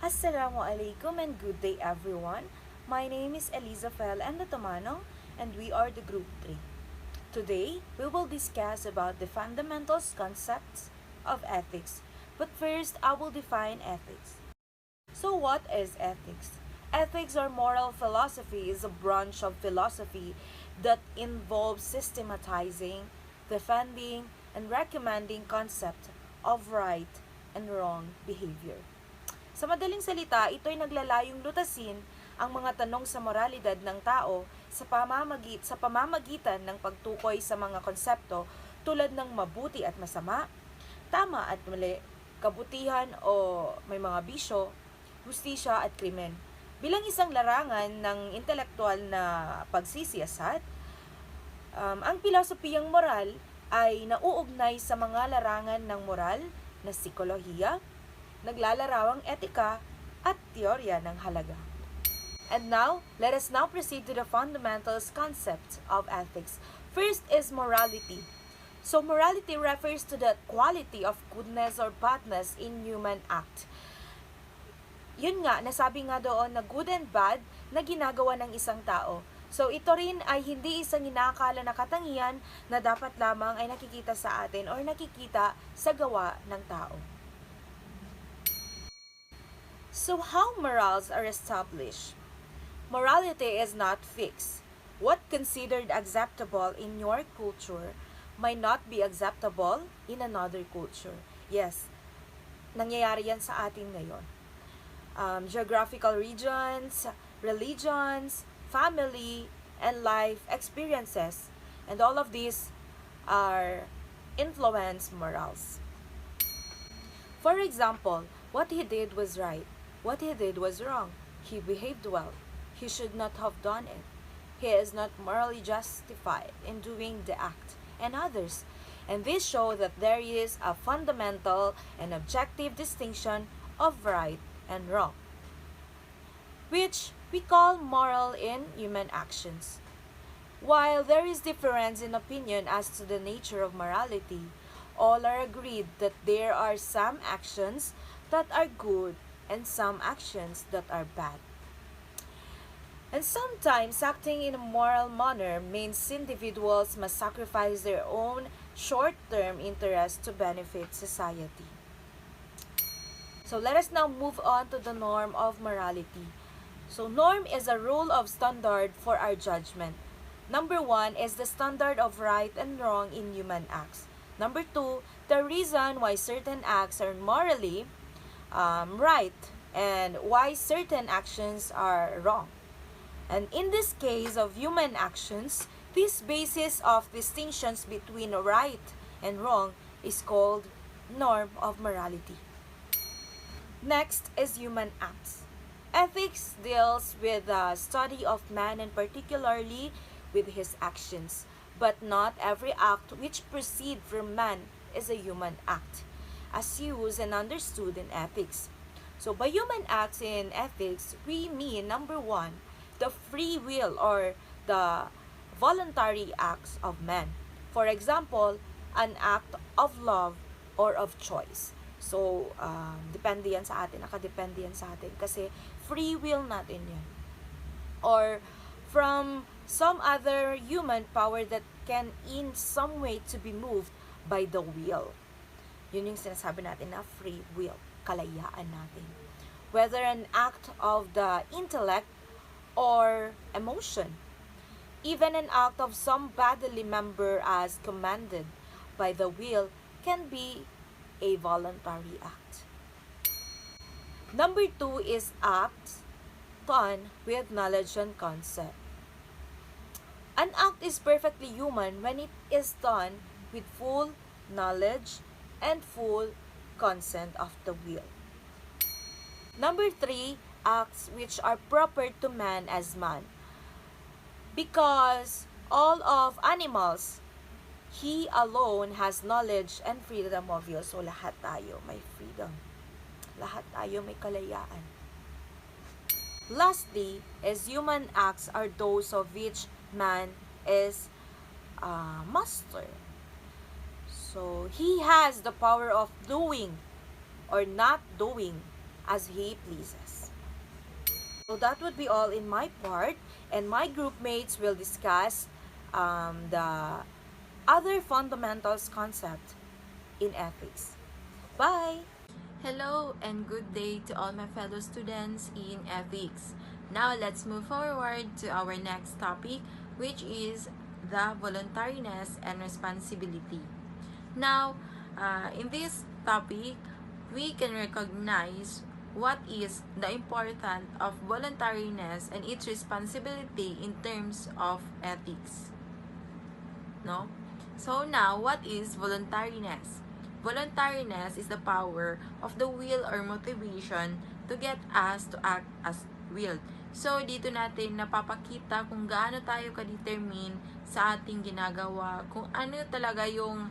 Assalamu alaikum and good day everyone. My name is Eliza Fel and Tamanong and we are the group 3. Today, we will discuss about the fundamentals concepts of ethics. But first, I will define ethics. So what is ethics? Ethics or moral philosophy is a branch of philosophy that involves systematizing, defending, and recommending concept of right and wrong behavior. Sa madaling salita, ito ay naglalayong lutasin ang mga tanong sa moralidad ng tao sa pamamagitan ng pagtukoy sa mga konsepto tulad ng mabuti at masama, tama at mali, kabutihan o may mga bisyo, hustisya at krimen. Bilang isang larangan ng intelektual na pagsisiyasat, ang pilosopiyang moral ay nauugnay sa mga larangan ng moral na psikolohiya, naglalarawang etika at teorya ng halaga. And now, let us now proceed to the fundamentals concept of ethics. First is morality. So morality refers to the quality of goodness or badness in human act. Yun nga, nasabi nga doon na good and bad na ginagawa ng isang tao. So ito rin ay hindi isang inaakala na katangian na dapat lamang ay nakikita sa atin or nakikita sa gawa ng tao. So how morals are established? Morality is not fixed. What considered acceptable in your culture might not be acceptable in another culture. Yes, nangyayari yan sa atin ngayon. Geographical regions, religions, family, and life experiences, and all of these are influence morals. For example, what he did was right. What he did was wrong. He behaved well. He should not have done it. He is not morally justified in doing the act, and others. And this shows that there is a fundamental and objective distinction of right and wrong, which we call moral in human actions. While there is difference in opinion as to the nature of morality, all are agreed that there are some actions that are good and some actions that are bad. And sometimes acting in a moral manner means individuals must sacrifice their own short-term interest to benefit society. So let us now move on to the norm of morality. So norm is a rule of standard for our judgment. Number 1 is the standard of right and wrong in human acts. Number 2, the reason why certain acts are morally right and why certain actions are wrong. And in this case of human actions, this basis of distinctions between right and wrong is called norm of morality. Next is human acts. Ethics deals with the study of man and particularly with his actions. But not every act which proceeds from man is a human act, as used and understood in ethics. So by human acts in ethics, we mean number 1, the free will or the voluntary acts of man. For example, an act of love or of choice. So, depende yan sa atin, nakadepende yan sa atin kasi free will natin yan. Or from some other human power that can in some way to be moved by the will. Yun yung sinasabi natin na free will, kalayaan natin. Whether an act of the intellect or emotion, even an act of some bodily member as commanded by the will can be a voluntary act. Number 2 is acts done with knowledge and consent. An act is perfectly human when it is done with full knowledge and full consent of the will. Number 3, acts which are proper to man as man. Because all of animals, he alone has knowledge and freedom of will. So lahat tayo may freedom. Lahat tayo may kalayaan. Lastly, is human acts are those of which man is master. So he has the power of doing or not doing as he pleases. So that would be all in my part, and my group mates will discuss the other fundamentals concept in ethics. Bye! Hello and good day to all my fellow students in ethics. Now let's move forward to our next topic, which is the voluntariness and responsibility. Now, in this topic, we can recognize what is the importance of voluntariness and its responsibility in terms of ethics. No? So now, what is voluntariness? Voluntariness is the power of the will or motivation to get us to act as willed. So, dito natin napapakita kung gaano tayo ka-determine sa ating ginagawa, kung ano talaga yung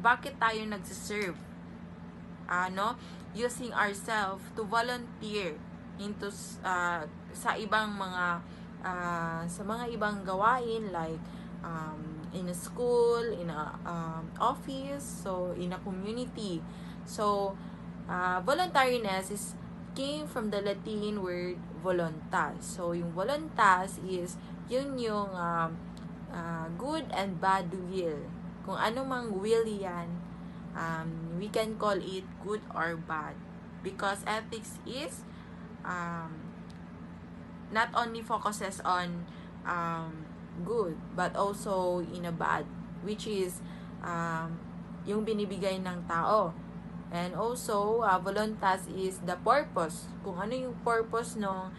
bakit tayo nagsiserve. Using ourselves to volunteer into sa ibang mga sa mga ibang gawain like in a school, in a office, so in a community. So voluntariness came from the Latin word voluntas. So yung voluntas is yung good and bad will. Kung ano mang will yan, we can call it good or bad, because ethics is not only focuses on good but also in a bad, which is yung binibigay ng tao. And also voluntas is the purpose, kung ano yung purpose ng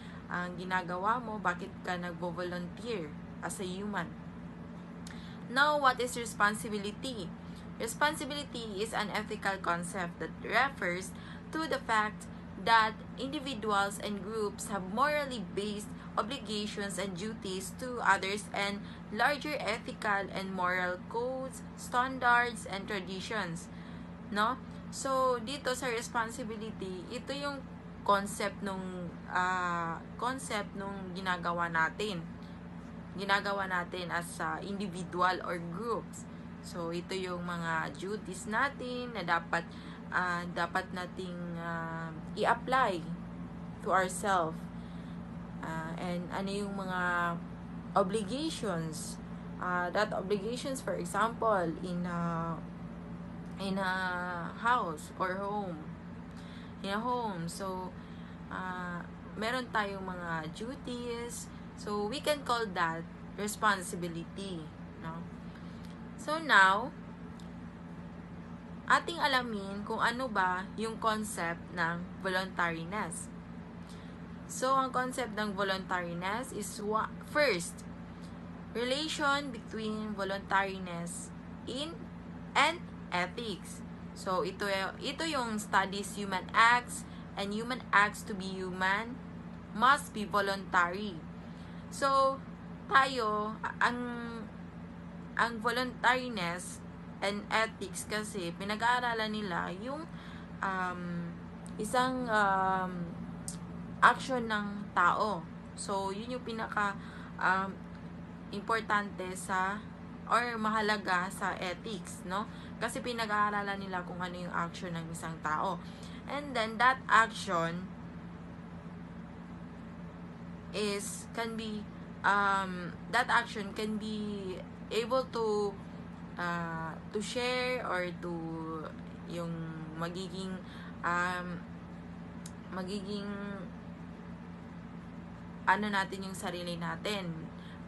ginagawa mo, bakit ka nagvo-volunteer as a human. Now, what is responsibility? Responsibility is an ethical concept that refers to the fact that individuals and groups have morally based obligations and duties to others and larger ethical and moral codes, standards, and traditions. No? So, dito sa responsibility, ito yung concept nung ginagawa natin as individual or groups. So, ito yung mga duties natin na dapat nating i-apply to ourselves. And ano yung mga obligations. That obligations, for example, in a house or home. In a home. So, meron tayong mga duties. So, we can call that responsibility. No? So, now, ating alamin kung ano ba yung concept ng voluntariness. So, ang concept ng voluntariness is first, relation between voluntariness and ethics. So, ito yung studies human acts, and human acts to be human must be voluntary. So, tayo, ang voluntariness and ethics kasi, pinag-aaralan nila yung isang action ng tao. So, yun yung pinaka importante or mahalaga sa ethics, no? Kasi pinag-aaralan nila kung ano yung action ng isang tao. And then, that action can be able to share or to yung magiging ano natin yung sarili natin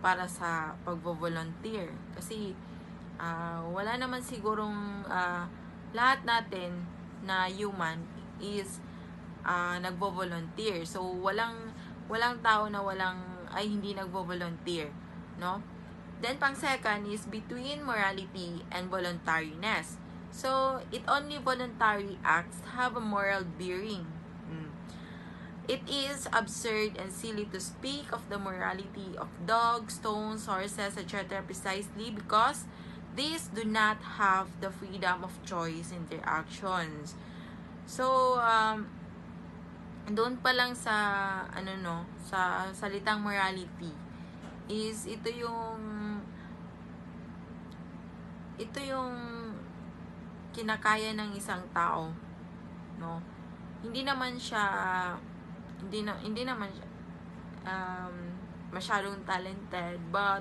para sa pagvo-volunteer. Kasi wala naman sigurong lahat natin na human is nagvo-volunteer. So walang tao na hindi nagvo-volunteer, no? Then pang second is between morality and voluntariness. So it only voluntary acts have a moral bearing. It is absurd and silly to speak of the morality of dogs, stones, horses, etc. precisely because these do not have the freedom of choice in their actions. So, doon pa lang sa sa salitang morality is ito yung kinakaya ng isang tao, no? hindi naman siya hindi naman siya masyadong talented, but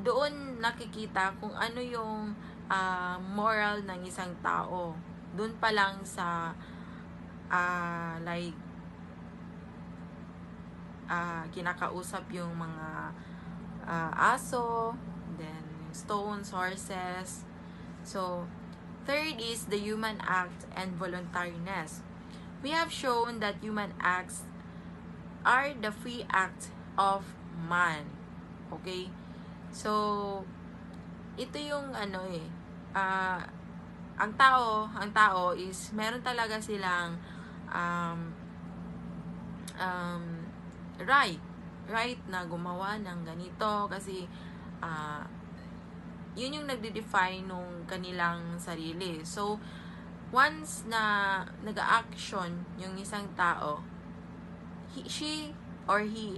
doon nakikita kung ano yung moral ng isang tao. Doon pa lang sa like kinakausap yung mga aso, then stones, horses. So, third is the human act and voluntariness. We have shown that human acts are the free act of man. Okay? So, ito yung ang tao is meron talaga silang right na gumawa ng ganito kasi yun yung nagde-define nung kanilang sarili. So, once na nag-action yung isang tao, she or he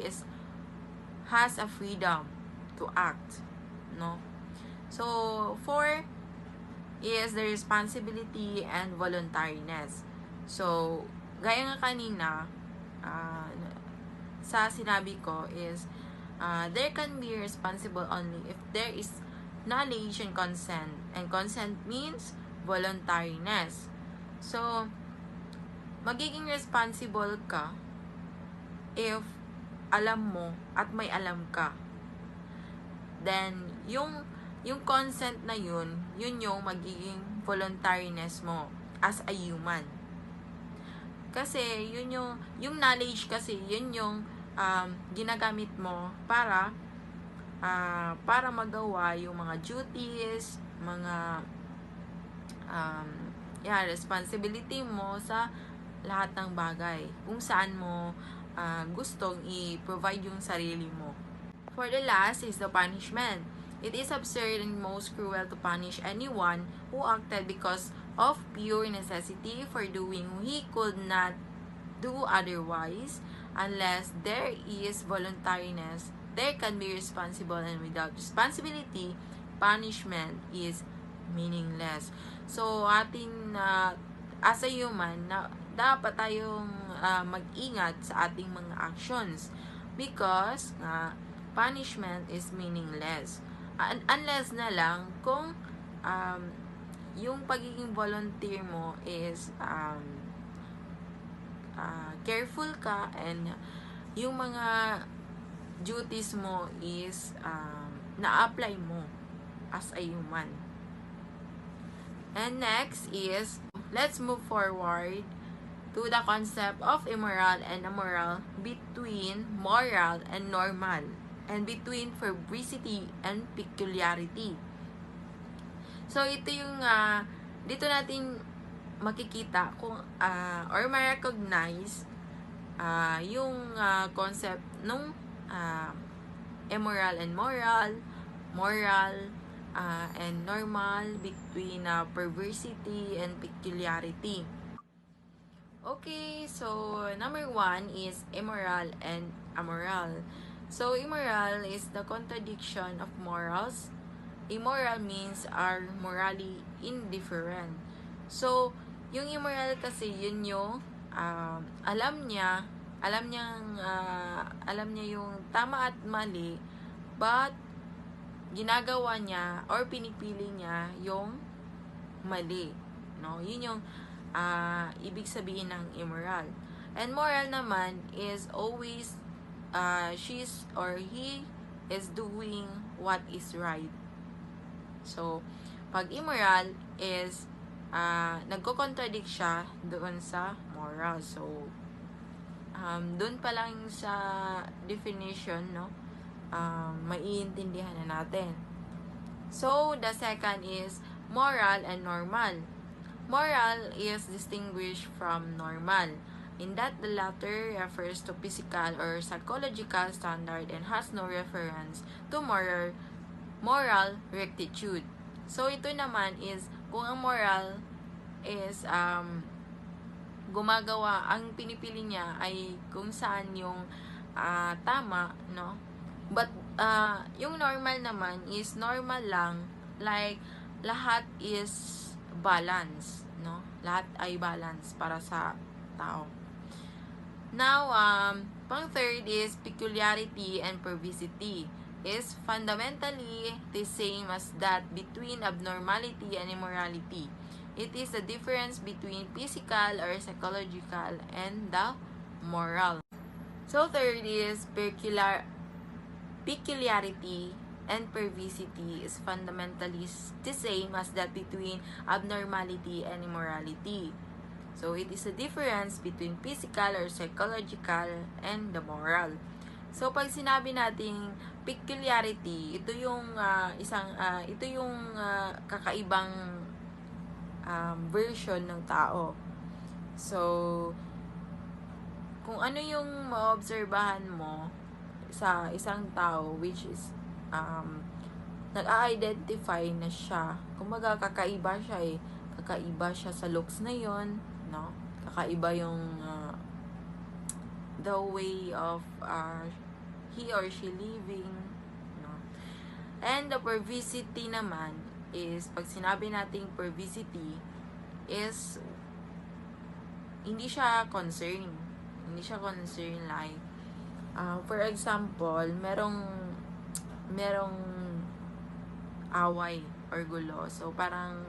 has a freedom to act, no? So, 4 is the responsibility and voluntariness. So, gaya nga kanina, sa sinabi ko is, there can be responsible only if there is knowledge and consent. And consent means voluntariness. So, magiging responsible ka if alam mo at may alam ka. Then, yung consent na yun yung magiging voluntariness mo as a human. Kasi, yun yung knowledge kasi, yun yung ginagamit mo para magawa yung mga duties, mga responsibility mo sa lahat ng bagay. Kung saan mo gustong i-provide yung sarili mo. For the last is the punishment. It is absurd and most cruel to punish anyone who acted because of pure necessity for doing he could not do otherwise. Unless there is voluntariness, there can be responsible, and without responsibility, punishment is meaningless. So, atin as a human, dapat tayong mag-ingat sa ating mga actions because punishment is meaningless. Unless na lang kung yung pagiging volunteer mo is careful ka and yung mga duties mo is na-apply mo as a human. And next is, let's move forward to the concept of immoral and amoral, between moral and normal, and between febricity and peculiarity. So, ito yung dito natin makikita kung or ma-recognize yung concept nung immoral and moral, moral and normal, between perversity and peculiarity. Okay, so number 1 is immoral and amoral. So, immoral is the contradiction of morals. Immoral means are morally indifferent. So, yung immoral kasi yun yung alam niya yung tama at mali, but ginagawa niya or pinipili niya yung mali, no? Yun yung ibig sabihin ng immoral. And moral naman is always she's or he is doing what is right. So, pag immoral is nagko-contradict siya doon sa moral. So, doon pa lang sa definition, no, maiintindihan na natin. So, the second is moral and normal. Moral is distinguished from normal, in that the latter refers to physical or psychological standard and has no reference to moral rectitude. So, ito naman is, kung ang moral is gumagawa, ang pinipili niya ay kung saan yung tama, no? But yung normal naman is normal lang, like lahat is balance, no? Lahat ay balance para sa tao. Now, pang third is peculiarity and perversity is fundamentally the same as that between abnormality and immorality. It is the difference between physical or psychological and the moral. So third is peculiarity and perversity is fundamentally the same as that between abnormality and immorality. So, it is a difference between physical or psychological and the moral. So, pag sinabi nating peculiarity, ito yung kakaibang version ng tao. So, kung ano yung maobserbahan mo sa isang tao, which is nag-a-identify na siya, kumbaga kakaiba siya kakaiba siya sa looks na yon, no? Kakaiba yung the way of he or she living, no? And the perversity naman is, pag sinabi nating perversity is hindi siya concern like for example, merong away or gulo, so parang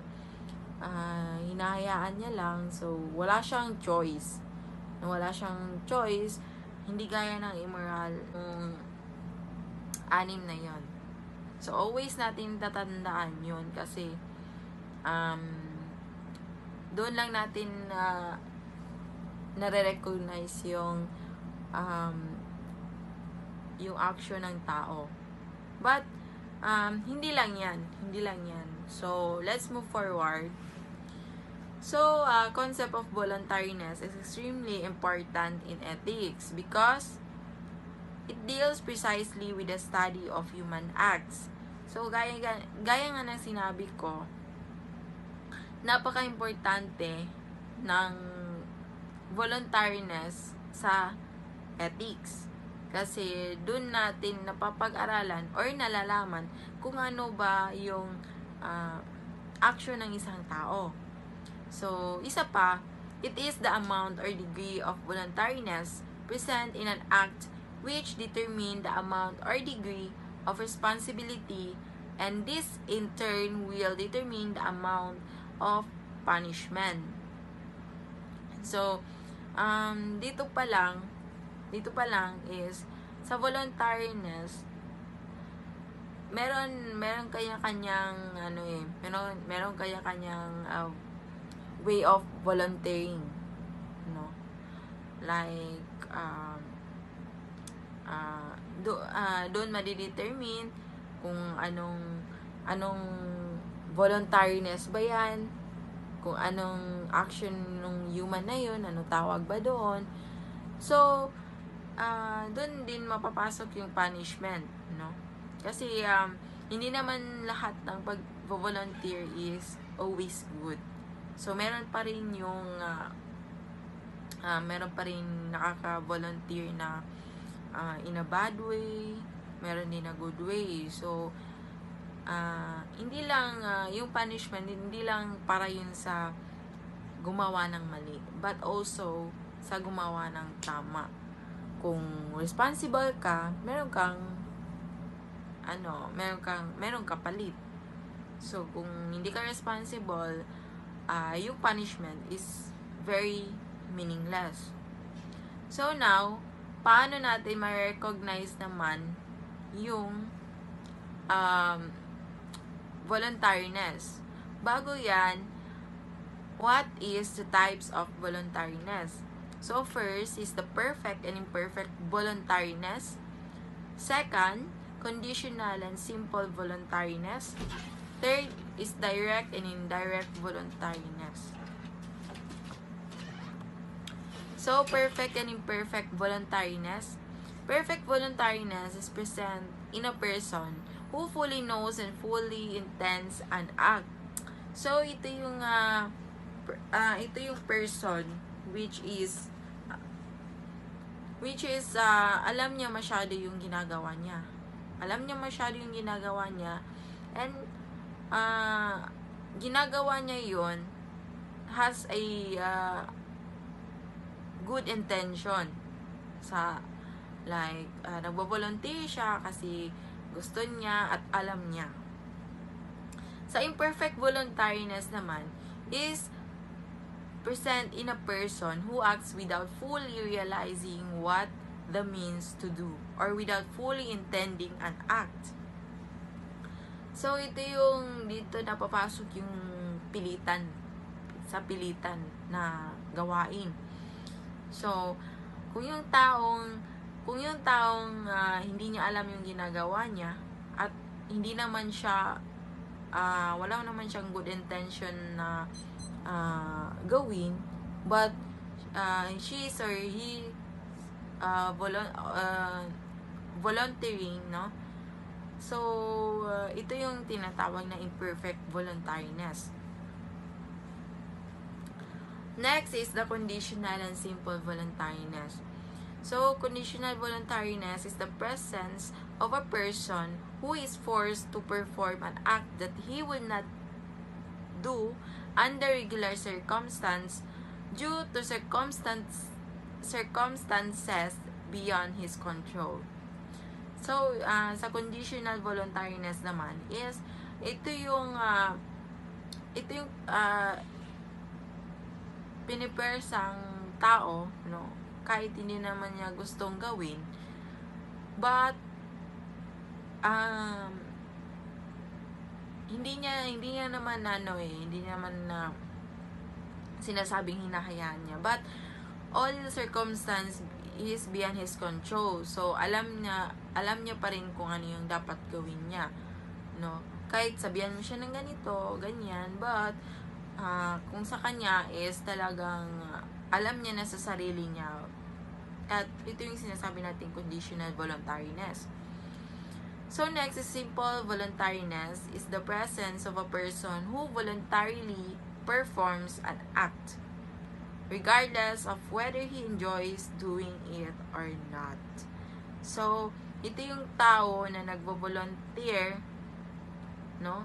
hinahayaan niya lang, so wala siyang choice, hindi gaya ng immoral anim na yon. So always natin tatandaan yon, kasi doon lang natin nare-recognize yung action ng tao. But hindi lang yan. So let's move forward. So, concept of voluntariness is extremely important in ethics because it deals precisely with the study of human acts. So, gaya nga ng sinabi ko, napaka-importante ng voluntariness sa ethics. Kasi doon natin napapag-aralan or nalalaman kung ano ba yung action ng isang tao. So, isa pa, it is the amount or degree of voluntariness present in an act which determine the amount or degree of responsibility, and this in turn will determine the amount of punishment. So, dito pa lang is sa voluntariness meron kanya-kanyang meron kanya-kanyang way of volunteering, no? Like doon madidetermine kung anong voluntariness ba yan, kung anong action ng human na yun, ano tawag ba doon. So doon din mapapasok yung punishment, no? Kasi hindi naman lahat ng pag-volunteer is always good. So meron pa rin yung meron pa rin nakaka-volunteer na in a bad way, meron din na good way. So hindi lang yung punishment, hindi lang para yun sa gumawa ng mali, but also sa gumawa ng tama. Kung responsible ka, meron kapalit. So kung hindi ka responsible, yung punishment is very meaningless. So now, paano natin ma-recognize naman yung voluntariness? Bago yan, what is the types of voluntariness? So first is the perfect and imperfect voluntariness. Second, conditional and simple voluntariness. Third is direct and indirect voluntariness. So, perfect and imperfect voluntariness. Perfect voluntariness is present in a person who fully knows and fully intends an act. So, ito yung person which is alam niya masyado yung ginagawa niya. And ginagawa niya yun has a good intention sa like nagvo-volunteer siya kasi gusto niya at alam niya. Sa imperfect voluntariness naman is present in a person who acts without fully realizing what the means to do or without fully intending an act. So, ito yung dito napapasok yung pilitan na gawain. So, kung yung taong hindi niya alam yung ginagawa niya at hindi naman siya wala naman siyang good intention na gawin, but she or he volunteering, no? So, ito yung tinatawag na imperfect voluntariness. Next is the conditional and simple voluntariness. So, conditional voluntariness is the presence of a person who is forced to perform an act that he will not do under regular circumstance due to circumstances beyond his control. So, sa conditional voluntariness naman is ito yung pinipersang tao, no, kahit hindi naman niya gustong gawin, but hindi niya naman hindi naman na sinasabing hinahayaan niya, but all the circumstance is beyond his control. So alam niya pa rin kung ano yung dapat gawin niya, no, kahit sabihan mo siya ng ganito, ganyan, but kung sa kanya is talagang alam niya na sa sarili niya. At ito yung sinasabi natin conditional voluntariness. So next is simple voluntariness is the presence of a person who voluntarily performs an act regardless of whether he enjoys doing it or not. So ito yung tao na nagvo-volunteer, no?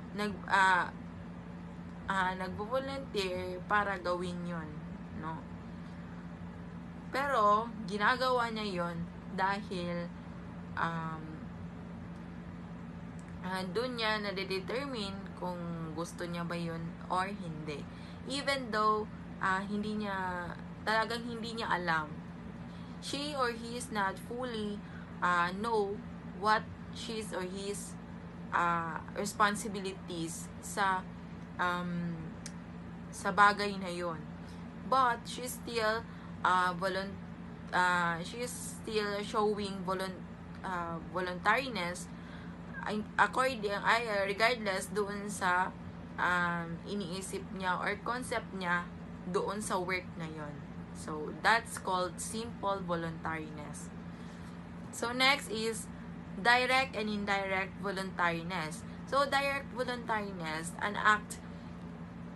Nagvo-volunteer para gawin yon, no? Pero ginagawa niya yon dahil doon niya nade-determine kung gusto niya ba yun or hindi. Even though hindi niya alam. She or he is not fully know what his or his responsibilities sa bagay na yon. But she is still showing voluntariness regardless doon sa iniisip niya or concept niya doon sa work na yon. So that's called simple voluntariness. So next is direct and indirect voluntariness. So direct voluntariness, an act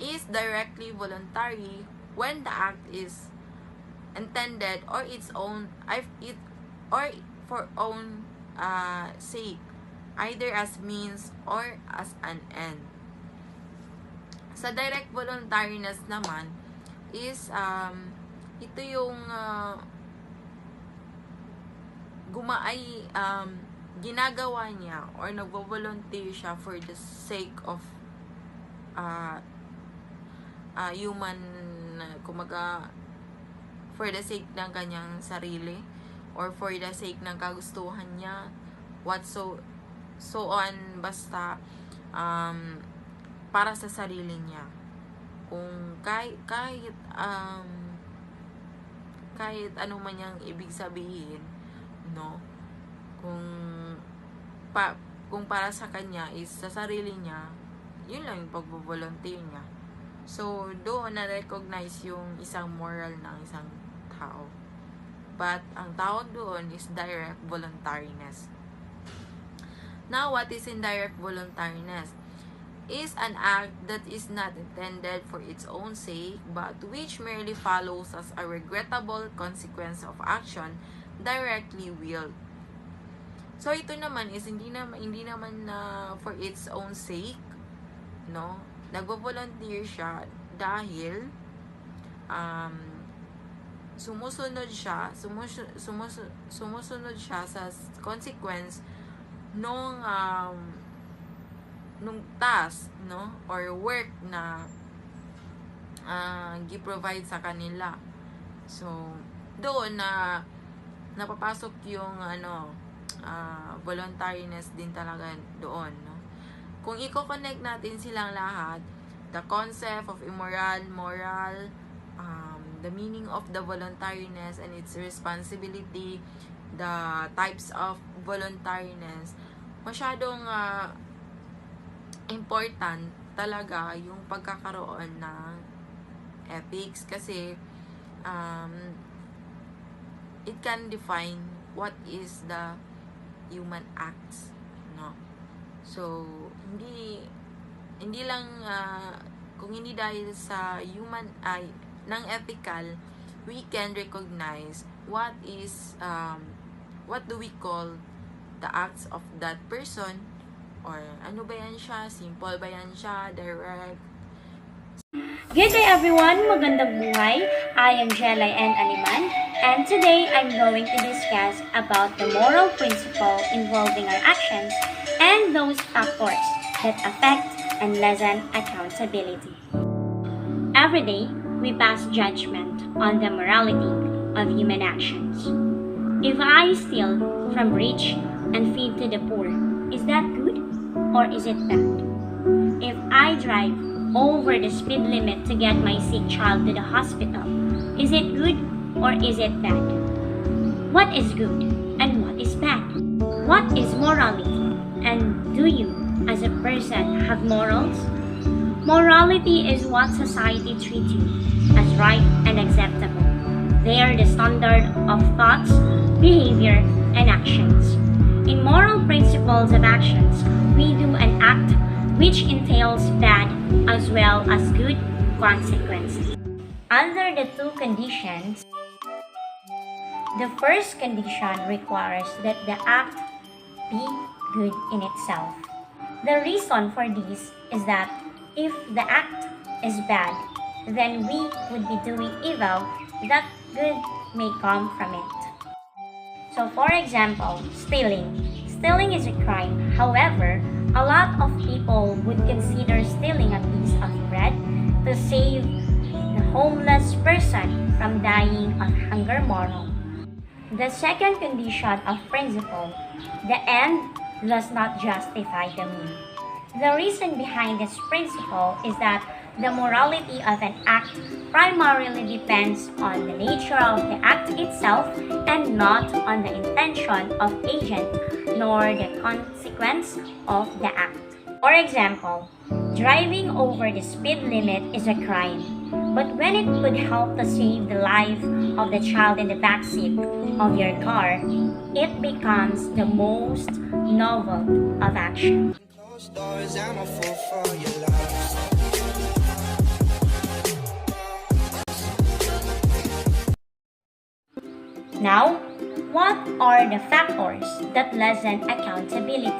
is directly voluntary when the act is intended or for own sake, either as means or as an end. Sa direct voluntariness naman is ito yung ginagawa niya or nagvo-volunteer siya for the sake of human, kumaga for the sake ng kanyang sarili or for the sake ng kagustuhan niya, so on, basta para sa sarili niya. Kung kahit ano man yang ibig sabihin, no, kung para sa kanya is sa sarili niya, yun lang yung pagbo-volunteer niya. So doon na-recognize yung isang moral ng isang tao. But ang tawag doon is direct voluntariness. Now, what is indirect voluntariness? Is an act that is not intended for its own sake, but which merely follows as a regrettable consequence of action directly willed. So ito naman is hindi naman for its own sake, no? Nagvo-volunteer siya dahil sumusunod siya sa consequence nung task, no, or work na gi-provide sa kanila. So doon na napapasok yung voluntariness din talaga doon, no? Kung i-connect natin silang lahat, the concept of immoral, moral, the meaning of the voluntariness and its responsibility, the types of voluntariness, masyadong important talaga yung pagkakaroon ng ethics kasi it can define what is the human acts, no? So hindi lang kung hindi dahil sa human ng ethical, we can recognize what do we call the acts of that person, or ano ba yan siya, simple ba yan siya, direct. Good day everyone, magandang buhay. I am Jelay and Aliman, and today I'm going to discuss about the moral principle involving our actions and those factors that affect and lessen accountability. Every day, we pass judgment on the morality of human actions. If I steal from rich and feed to the poor, is that good or is it bad? If I drive over the speed limit to get my sick child to the hospital, is it good or is it bad? What is good and what is bad? What is morality, and do you as a person have morals? Morality is what society treats you as right and acceptable. They are the standard of thoughts, behavior, and actions. In moral principles of actions, we do an act which entails bad as well as good consequences. Under the two conditions, the first condition requires that the act be good in itself. The reason for this is that if the act is bad, then we would be doing evil that good may come from it. So for example, stealing. Stealing is a crime. However, a lot of people would consider stealing a piece of bread to save the homeless person from dying of hunger moral. The second condition of principle, the end does not justify the means. The reason behind this principle is that the morality of an act primarily depends on the nature of the act itself and not on the intention of agent nor the consequence of the act. For example, driving over the speed limit is a crime, but when it could help to save the life of the child in the backseat of your car, it becomes the most noble of action. Now, what are the factors that lessen accountability?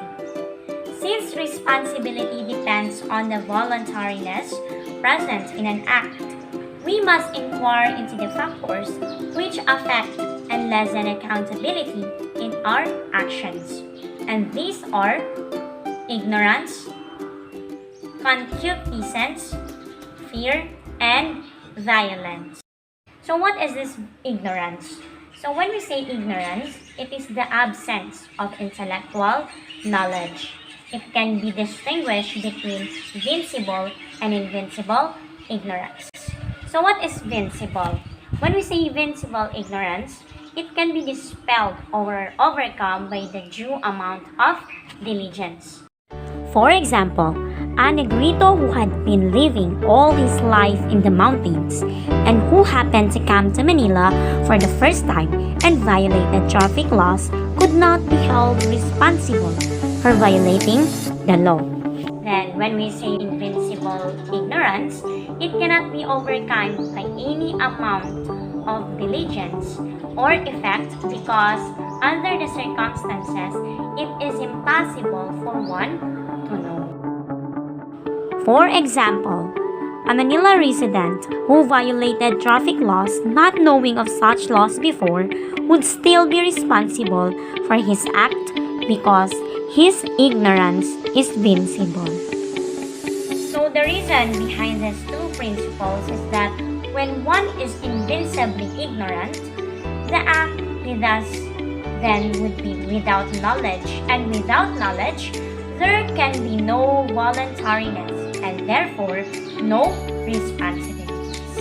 Since responsibility depends on the voluntariness present in an act, we must inquire into the factors which affect and lessen accountability in our actions. And these are ignorance, concupiscence, fear, and violence. So what is this ignorance? So when we say ignorance, it is the absence of intellectual knowledge. It can be distinguished between vincible and invincible ignorance. So what is vincible? When we say vincible ignorance, it can be dispelled or overcome by the due amount of diligence. For example, a Negrito who had been living all his life in the mountains and who happened to come to Manila for the first time and violated traffic laws could not be held responsible for violating the law. Then, when we say invincible ignorance, it cannot be overcome by any amount of diligence or effect because under the circumstances, it is impossible for one to know. For example, a Manila resident who violated traffic laws not knowing of such laws before would still be responsible for his act because his ignorance is vincible. So the reason behind these two principles is that when one is invincibly ignorant, the act he does then would be without knowledge, and without knowledge, there can be no voluntariness and therefore no responsibilities.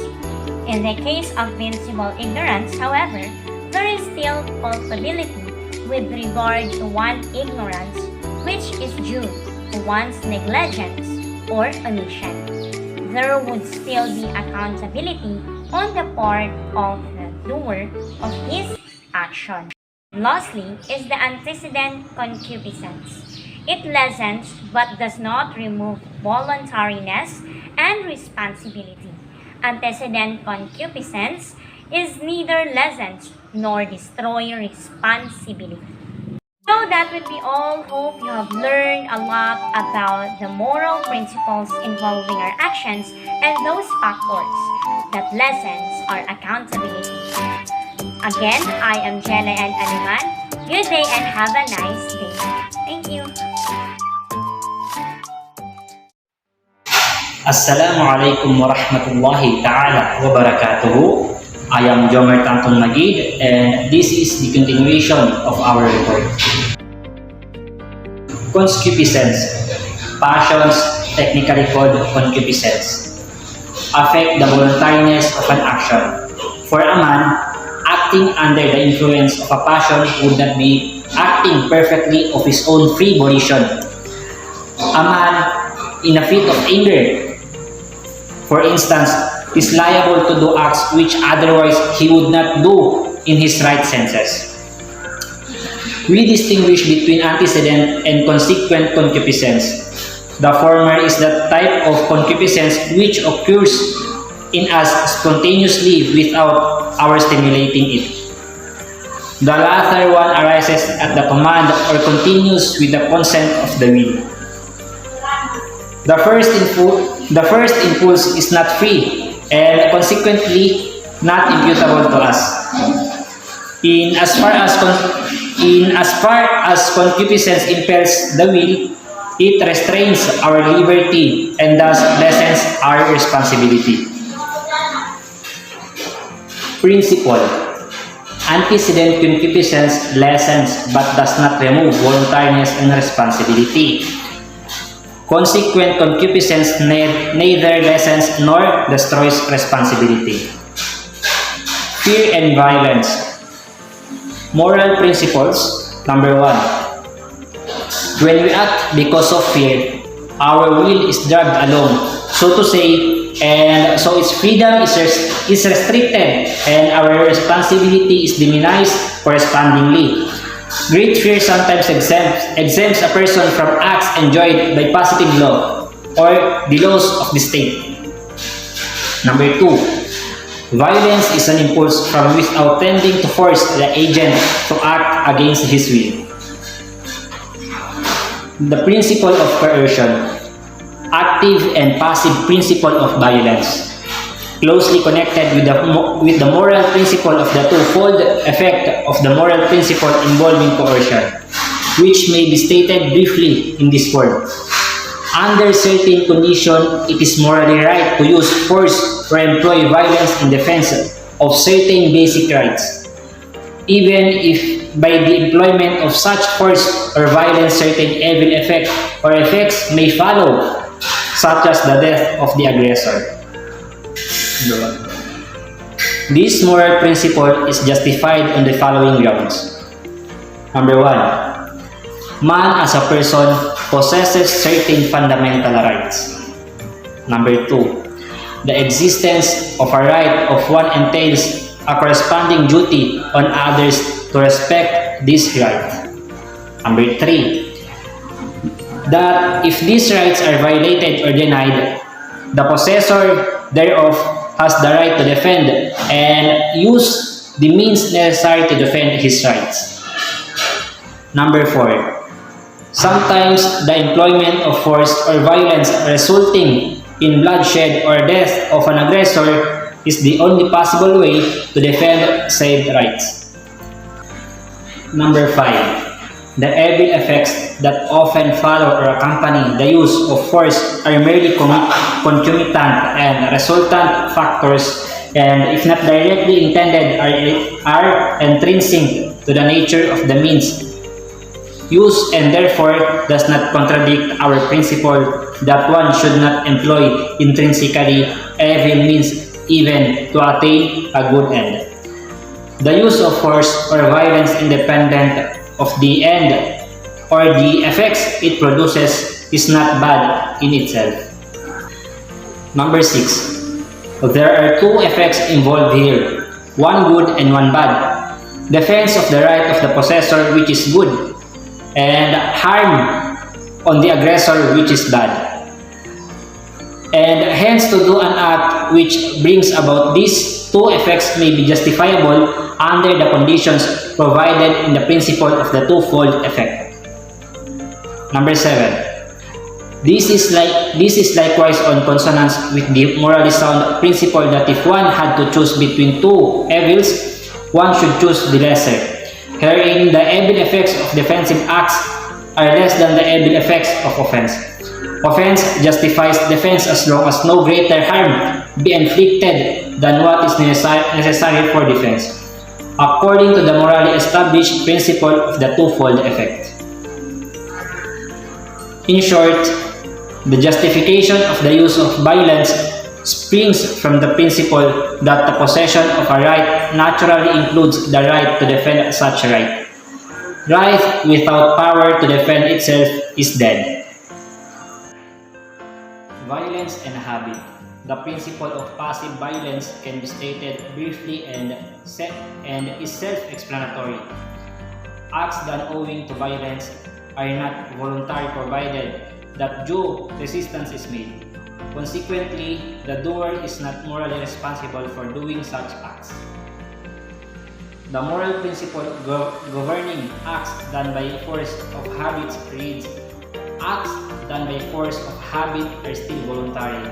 In the case of vincible ignorance, however, there is still culpability with regard to one's ignorance, which is due to one's negligence or omission. There would still be accountability on the part of the doer of his action. Lastly is the antecedent concupiscence. It lessens but does not remove voluntariness and responsibility. Antecedent concupiscence is neither lessens nor destroy responsibility. So that would be all. Hope you have learned a lot about the moral principles involving our actions and those factors that lessens our accountability. Again, I am Jella and Aliman. Good day and have a nice day. Thank you. Assalamualaikum warahmatullahi ta'ala wabarakatuh. I am Jomer Tantong Magid and this is the continuation of our report. Concupiscence, passions, technically called concupiscence, affect the voluntariness of an action. For a man, acting under the influence of a passion would not be acting perfectly of his own free volition. A man in a fit of anger, for instance, is liable to do acts which otherwise he would not do in his right senses. We distinguish between antecedent and consequent concupiscence. The former is the type of concupiscence which occurs in us spontaneously without our stimulating it. The latter one arises at the command or continues with the consent of the will. The first impulse is not free and consequently not imputable to us. In as far as concupiscence impels the will, it restrains our liberty and thus lessens our responsibility. Principle: antecedent concupiscence lessens but does not remove voluntariness and responsibility. Consequent concupiscence neither lessens nor destroys responsibility. Fear and violence. Moral principles. Number 1. When we act because of fear, our will is dragged along, so to say, and so its freedom is restricted and our responsibility is diminished correspondingly. Great fear sometimes exempts a person from acts enjoyed by positive law or the laws of the state. Number 2. Violence is an impulse from without tending to force the agent to act against his will. The principle of coercion. Active and passive principle of violence. Closely connected with the moral principle of the twofold effect of the moral principle involving coercion, which may be stated briefly in this form. Under certain conditions, it is morally right to use force or employ violence in defense of certain basic rights, even if by the employment of such force or violence certain evil effect or effects may follow, such as the death of the aggressor. This moral principle is justified on the following grounds. Number 1. Man as a person possesses certain fundamental rights. Number 2. The existence of a right of one entails a corresponding duty on others to respect this right. Number 3. That if these rights are violated or denied, the possessor thereof has the right to defend and use the means necessary to defend his rights. Number 4. Sometimes the employment of force or violence resulting in bloodshed or death of an aggressor is the only possible way to defend said rights. Number 5. The evil effects that often follow or accompany the use of force are merely concomitant and resultant factors, and if not directly intended are intrinsic to the nature of the means used, and therefore does not contradict our principle that one should not employ intrinsically evil means even to attain a good end. The use of force or violence independent of the end or the effects it produces is not bad in itself. Number 6. There are two effects involved here, one good and one bad. Defense of the right of the possessor, which is good, and harm on the aggressor, which is bad. And hence to do an act which brings about these two effects may be justifiable under the conditions provided in the principle of the twofold effect. Number 7. This is likewise on consonance with the morally sound principle that if one had to choose between two evils, one should choose the lesser. Herein, the evil effects of defensive acts are less than the evil effects of offense. Offense justifies defense as long as no greater harm be inflicted than what is necessary for defense, according to the morally established principle of the twofold effect. In short, the justification of the use of violence springs from the principle that the possession of a right naturally includes the right to defend such right. Right without power to defend itself is dead. Violence and habit. The principle of passive violence can be stated briefly and is self-explanatory. Acts done owing to violence are not voluntary provided that due resistance is made. Consequently, the doer is not morally responsible for doing such acts. The moral principle governing acts done by force of habits reads, acts done by force of habit are still voluntary,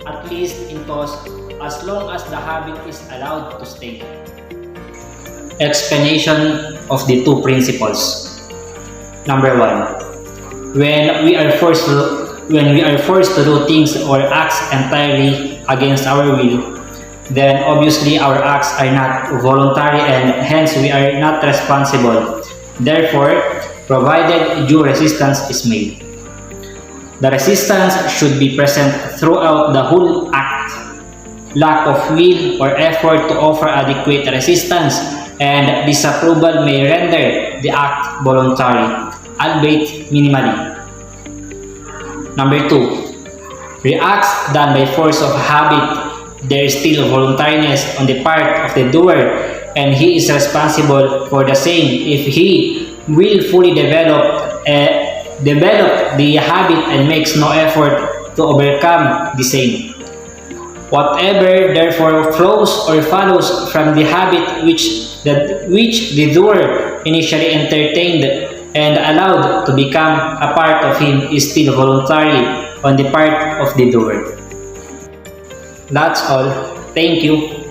at least in those as long as the habit is allowed to stay. Explanation of the two principles. Number 1. When we are forced to do things or acts entirely against our will, then obviously our acts are not voluntary and hence we are not responsible. Therefore, provided due resistance is made. The resistance should be present throughout the whole act. Lack of will or effort to offer adequate resistance and disapproval may render the act voluntary, albeit minimally. Number 2. Reacts done by force of habit, there is still voluntariness on the part of the doer, and he is responsible for the same if he will fully develop the habit and makes no effort to overcome the same. Whatever therefore flows or follows from the habit which the doer initially entertained and allowed to become a part of him is still voluntary on the part of the doer. That's all. Thank you.